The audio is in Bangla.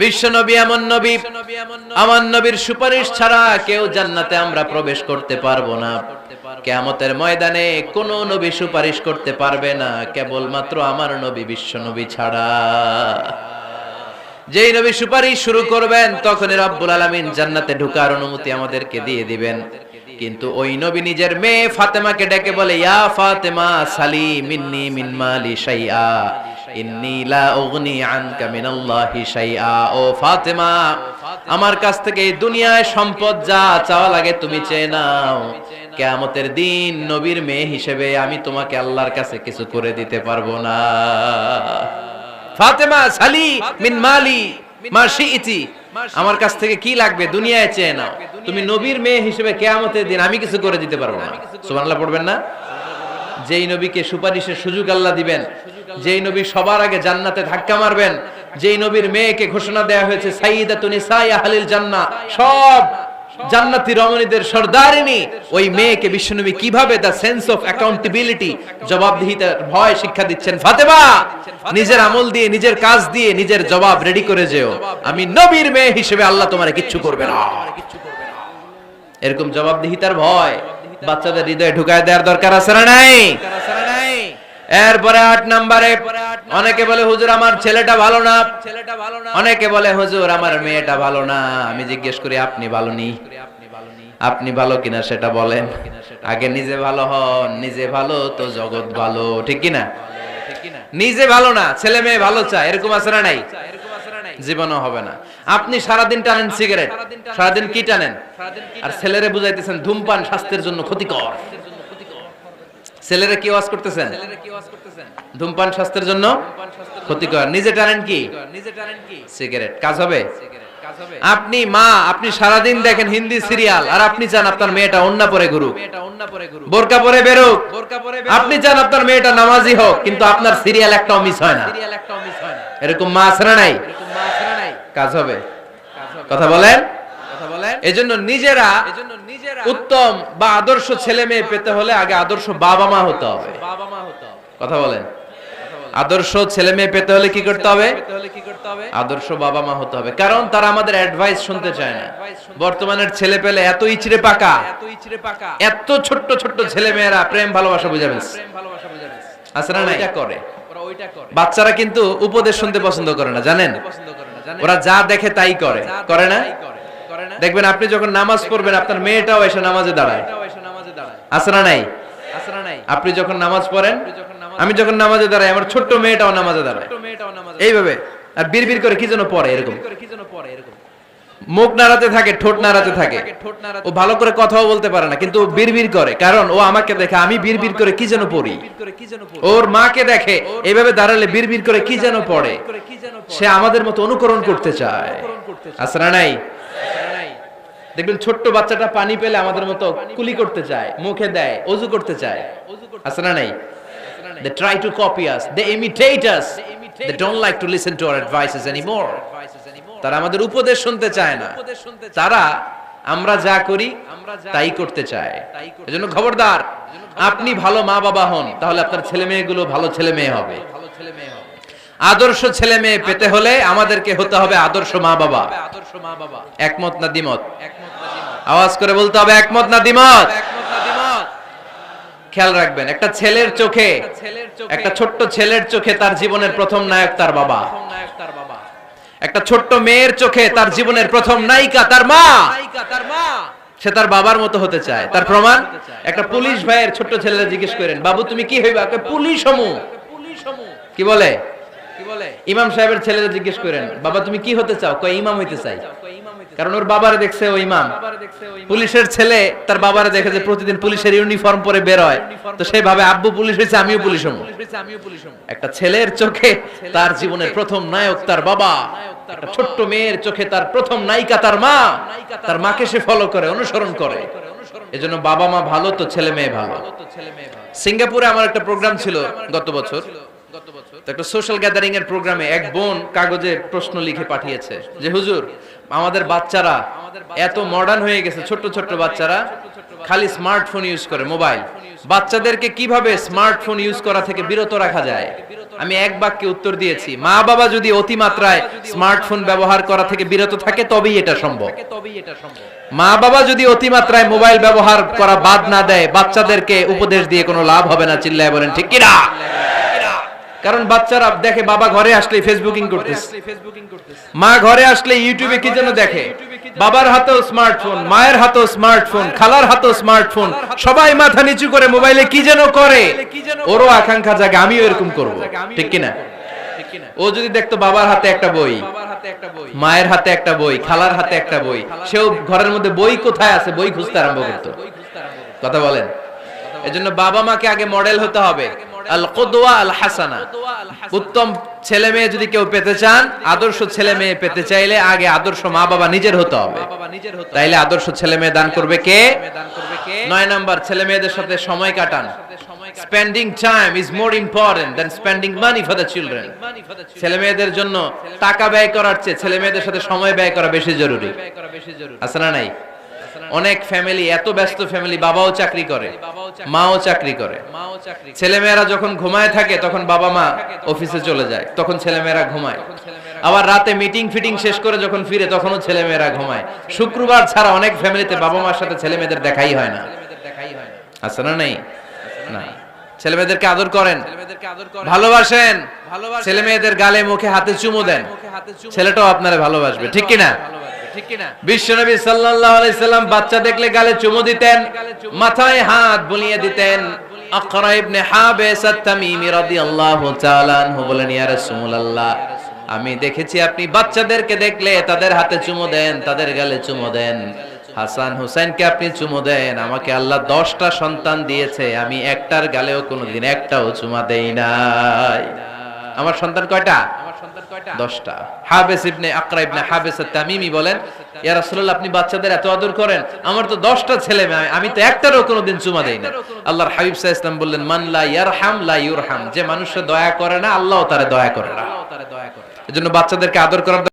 বিশ্ব নবী এমন নবী, আমার নবীর সুপারিশ ছাড়া কেউ জান্নাতে আমরা প্রবেশ করতে পারবো না। কিয়ামতের ময়দানে কোন নবী সুপারিশ করতে পারবে না, কেবলমাত্র আমার নবী বিশ্ব নবী ছাড়া। যেই নবী সুপারিশ শুরু করবেন তখনই রব্বুল আলামিন জান্নাতে ঢোকার অনুমতি আমাদেরকে দিয়ে দিবেন। কিন্তু ওই নবী নিজের মেয়ে ফাতেমাকে ডেকে বলে, ইয়া ফাতেমা সালি মিন্নি মিন মালি শাইআ ইন্নী লা উগনি আনকা মিনাল্লাহি শাইআ। ও ফাতেমা, আমার কাছ থেকে এই দুনিয়ায় সম্পদ যা চাওয়া লাগে তুমি চেয়ে নাও, কিয়ামতের দিন নবীর মেয়ে হিসেবে আমি তোমাকে আল্লাহর কাছে কিছু করে দিতে পারবো না। ফাতেমা সালি মিন মালি মা শিইতি, আমার কাছ থেকে কি লাগবে দুনিয়ায় চেয়ে নাও, তুমি নবীর মেয়ে হিসেবে কিয়ামতের দিন আমি কিছু করে দিতে পারবো না। সুবহানাল্লাহ পড়বেন না? যেই নবীকে সুপারিশের সুযোগ আল্লাহ দিবেন, যেই নবী সবার আগে জান্নাতে ধাক্কা মারবেন, যেই নবীর মেয়েকে ঘোষণা দেয়া হয়েছে সাইয়্যিদাতুন নিসাই আহলিল জান্নাহ, সব জান্নাতি রমণীদের সর্দারিনী, ওই মেয়েকে বিশ্বনবী কিভাবে দা সেন্স অফ অ্যাকাউন্টেবিলিটি, জবাবদিহিতার ভয় শিক্ষা দিচ্ছেন। ফাতেমা, নিজের আমল দিয়ে, নিজের কাজ দিয়ে নিজের জবাব রেডি করে যেও, আমি নবীর মেয়ে হিসেবে আল্লাহ তোমারে কিচ্ছু করবে না। এরকম জবাবদিহিতার ভয় বাচ্চাদের হৃদয়ে ঢুকায় দেওয়ার দরকার আছে না নাই? এরপরে 8 নম্বরে, অনেকে বলে হুজুর আমার ছেলেটা ভালো না, অনেকে বলে হুজুর আমার মেয়েটা ভালো না। আমি জিজ্ঞেস করি আপনি ভালো নি? আপনি ভালো কিনা সেটা বলেন। আগে নিজে ভালো হন, নিজে ভালো তো জগৎ ভালো, ঠিক কিনা? নিজে ভালো না, ছেলে মেয়ে ভালো চায়, এরকম আছে না নাই? জীবনও হবে না। আপনি সারাদিন টানেন সিগারেট, সারাদিন কি টানেন, আর ছেলেরে বুঝাইতেছেন ধূমপান স্বাস্থ্যের জন্য ক্ষতিকর। ছেলেরা কি ওয়াজ করতেছেন? ধূমপান স্বাস্থ্যের জন্য ক্ষতিকর। নিজে টানেন কি? সিগারেট। কাজ হবে? আপনি মা, আপনি সারাদিন দেখেন হিন্দি সিরিয়াল, আর আপনি চান আপনার মেয়েটা ওন্না পরে ঘুরুক, বোরকা পরে বেরোক। আপনি চান আপনার মেয়েটা নামাজি হোক, কিন্তু আপনার সিরিয়াল একটাও মিস হয় না। এরকম মা আছে না নাই? কাজ হবে? কথা বলেন। এজন্য নিজেরা উত্তম বা আদর্শ ছেলে মেয়ে পেতে হলে আগে আদর্শ বাবা মা হতে হবে। কথা বলেন। আদর্শ ছেলে মেয়ে পেতে হলে কি করতে হবে? আদর্শ বাবা মা হতে হবে, কারণ তারা আমাদের অ্যাডভাইস শুনতে চায় না। বর্তমানের ছেলে পেলে এত ইচড়ে পাকা, এত ছোট্ট ছোট্ট ছেলে মেয়েরা প্রেম ভালোবাসা বুঝাবে আছে না নাই? করে বাচ্চারা কিন্তু উপদেশ শুনতে পছন্দ করে না, জানেন? ওরা যা দেখে তাই করে, করে না? দেখবেন আপনি যখন নামাজ পড়বেন আপনার মেয়েটাও এসে নামাজে দাঁড়ায়, আছে না নাই? আপনি যখন নামাজ পড়েন, আমি যখন নামাজে দাঁড়াই, আমার ছোট্ট মেয়েটাও নামাজে দাঁড়ায় এইভাবে, আর বিড়বিড় করে কি যেন পড়ে, এরকম মুখ নাড়াতে থাকে, ঠোঁট নাড়াতে থাকে। ও ভালো করে কথাও বলতে পারে না, কিন্তু বিড়বিড় করে, কারণ ও আমাকে দেখে আমি বিড়বিড় করে কি যেন পড়ি। ওর মাকে দেখে এইভাবে দাঁড়ালে বিড়বিড় করে কি যেন পড়ে, সে আমাদের মতো অনুকরণ করতে চায়, আছে না নাই? দেখবেন ছোট্ট বাচ্চাটা পানি পেলে আমাদের মতো কুলি করতে চায়, মুখে দেয়, ওযু করতে চায়, আছে না নাই? They try to copy us, they imitate us, they don't like to listen to our advices anymore. তারা আমাদের উপদেশ শুনতে চায় না, তারা আমরা যা করি তাই করতে চায়। এজন্য খবরদার, আপনি ভালো মা বাবা হন, তাহলে আপনার ছেলে মেয়েগুলো ভালো ছেলে মেয়ে হবে। আদর্শ ছেলে মেয়ে পেতে হলে আমাদেরকে হতে হবে আদর্শ মা বাবা। একমত না দ্বিমত? আওয়াজ করে বলতে হবে একমত না দ্বিমত? খেয়াল রাখবেন, একটা ছেলের চোখে, একটা ছোট্ট ছেলের চোখে তার জীবনের প্রথম নায়ক তার বাবা। একটা ছোট্ট মেয়ের চোখে তার জীবনের প্রথম নায়িকা তার মা। সে তার বাবার মতো হতে চায়। তার প্রমাণ, একটা পুলিশ ভাইয়ের ছোট্ট ছেলেরা জিজ্ঞেস করেন, বাবু তুমি কি হইবা? পুলিশ হমু। কি বলে? ইমাম সাহেবের ছেলেরা জিজ্ঞেস করেন, বাবা তুমি কি হতে চাও? কয় ইমাম হইতে চাই। কারণ ওর বাবারে দেখছে ও ইমাম। পুলিশের ছেলে তার বাবারে দেখে যে প্রতিদিন পুলিশের ইউনিফর্ম পরে বের হয়, তো সে ভাবে আব্বু পুলিশ হয়েছে, আমিও পুলিশ হবো। একটা ছেলের চোখে তার জীবনের প্রথম নায়ক তার বাবা, একটা ছোট্ট মেয়ের চোখে তার প্রথম নায়িকা তার মা। তার মাকে সে ফলো করে, অনুসরণ করে। এজন্য বাবা মা ভালো তো ছেলে মেয়ে ভালো। সিঙ্গাপুরে আমার একটা প্রোগ্রাম ছিল গত বছর, একটা সোশ্যাল গ্যাদারিং এর প্রোগ্রামে এক বোন কাগজে প্রশ্ন লিখে পাঠিয়েছে যে হুজুর আমাদের বাচ্চারা এত মডার্ন হয়ে গেছে, ছোট ছোট বাচ্চারা খালি স্মার্টফোন ইউজ করে, মোবাইল। বাচ্চাদেরকে কিভাবে স্মার্টফোন ইউজ করা থেকে বিরত রাখা যায়? আমি এক বাক্যে উত্তর দিয়েছি, মা বাবা যদি অতিমাত্রায় স্মার্টফোন ব্যবহার করা থেকে বিরত থাকে তবেই এটা সম্ভব। মা বাবা যদি অতিমাত্রায় মোবাইল ব্যবহার করা বাদ না দেয়, বাচ্চাদেরকে উপদেশ দিয়ে কোনো লাভ হবে না। চিল্লায় বলেন ঠিক কিনা? কারণ বাচ্চারা দেখে বাবা ঘরে আসলে ফেসবুকিং করতেছে, মা ঘরে আসলে ইউটিউবে কি যেন দেখে, বাবার হাতেও স্মার্টফোন, মায়ের হাতেও স্মার্টফোন, খালার হাতেও স্মার্টফোন, সবাই মাথা নিচু করে মোবাইলে কি যেন করে। ওরও আকাঙ্ক্ষা জাগে আমিও এরকম করব, ঠিক কিনা? ও যদি দেখতো বাবার হাতে একটা বই, মায়ের হাতে একটা বই, খালার হাতে একটা বই, সেও ঘরের মধ্যে বই কোথায় আছে বই খুঁজতে আরম্ভ করতো। কথা বলেন? এজন্য বাবা মাকে আগে মডেল হতে হবে, আল কুদওয়া আল হাসানা। উত্তম ছেলে মেয়ে যদি কেউ পেতে চান, আদর্শ ছেলে মেয়ে পেতে চাইলে আগে আদর্শ মা বাবা নিজের হতে হবে। তাইলে আদর্শ ছেলে মেয়ে দান করবে কে? 9 নাম্বার, ছেলে মেয়েদের সাথে সময় কাটান। Spending time is more important than spending money for the children. ছেলে মেয়েদের জন্য টাকা ব্যয় করার চেয়ে ছেলে মেয়েদের সাথে সময় ব্যয় করা বেশি জরুরি। আছে না নাই? অনেক ফ্যামিলি, এত ব্যস্ত ফ্যামিলি, বাবাও চাকরি করে, মাও চাকরি করে, ছেলেমেয়েরা যখন ঘুমায় থাকে তখন বাবা মা অফিসে চলে যায়, তখন ছেলেমেয়েরা ঘুমায়। আবার রাতে মিটিং ফিটিং শেষ করে যখন ফিরে তখনও ছেলেমেয়েরা ঘুমায়। শুক্রবার ছাড়া অনেক ফ্যামিলিতে বাবা মার সাথে ছেলেমেয়েদের দেখাই হয় না। আছে না নাই? না। ছেলেমেয়েদেরকে আদর করেন, ভালোবাসেন, ছেলেমেয়েদের গালে মুখে হাতে চুমু দেন, ছেলেটাও আপনারে ভালোবাসবে, ঠিক কিনা? বিশ্বনবী সাল্লাল্লাহু আলাইহি সাল্লাম বাচ্চা দেখলে গালে চুমু দিতেন, মাথায় হাত বুলিয়ে দিতেন। আকরা ইবনে হাবিস আত-তামিমি রাদিয়াল্লাহু তাআলা আনহু বলেন, ইয়া রাসূলুল্লাহ, আমি দেখেছি আপনি বাচ্চাদেরকে দেখলে তাদের হাতে চুমু দেন, তাদের গালে চুমু দেন। হাসান হুসাইনকে আপনি চুমু দেন। আমাকে আল্লাহ 10টা সন্তান দিয়েছে, আমি একটার গালেও কোনোদিন একটাও চুমা দেই নাই। আমার সন্তান কয়টা? 10টা। হাবিস ইবনে আকরা ইবনে হাবিস আত-তামিমি বলেন, ইয়া রাসূলুল্লাহ, আপনি বাচ্চাদের এত আদর করেন, আমার তো 10টা ছেলে মেয়ে, আমি তো একটারও কোনোদিন চুমা দেই না। আল্লাহর হাবিব সাল্লাল্লাহু আলাইহি ওয়াসাল্লাম বললেন, মান লা ইয়ারহাম লা ইউরহাম, যে মানুষে দয়া করে না আল্লাহও তারে দয়া করে না। এজন্য বাচ্চাদেরকে আদর করার